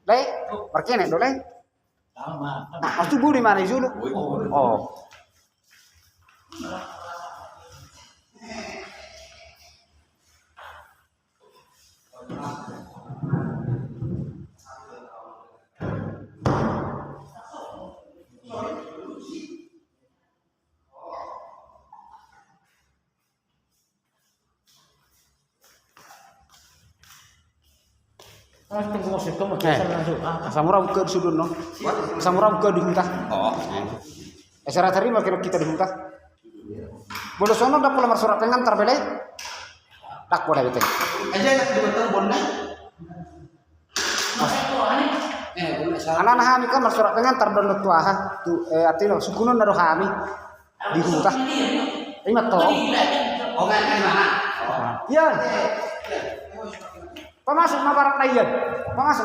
Le, perché ne do le? Sama. Nah, tu budi mana dulu? Oh. Mas tunggu musik kamu bisa langsung. Samura buka di sudut no. Samura buka di huntah. Oh. Saya terima kira kita di huntah. Boleh sono dah pulang surat pengantar bele. Tak boleh betul. Aja nak dibetul bonda. Anak-anak kami kan surat pengantar dan tua ha. Tu artinya sukunan naro kami di huntah. Ingat toh. Oh kan mana? Iya. Pemasuk mabarak na iyan. Pemasuk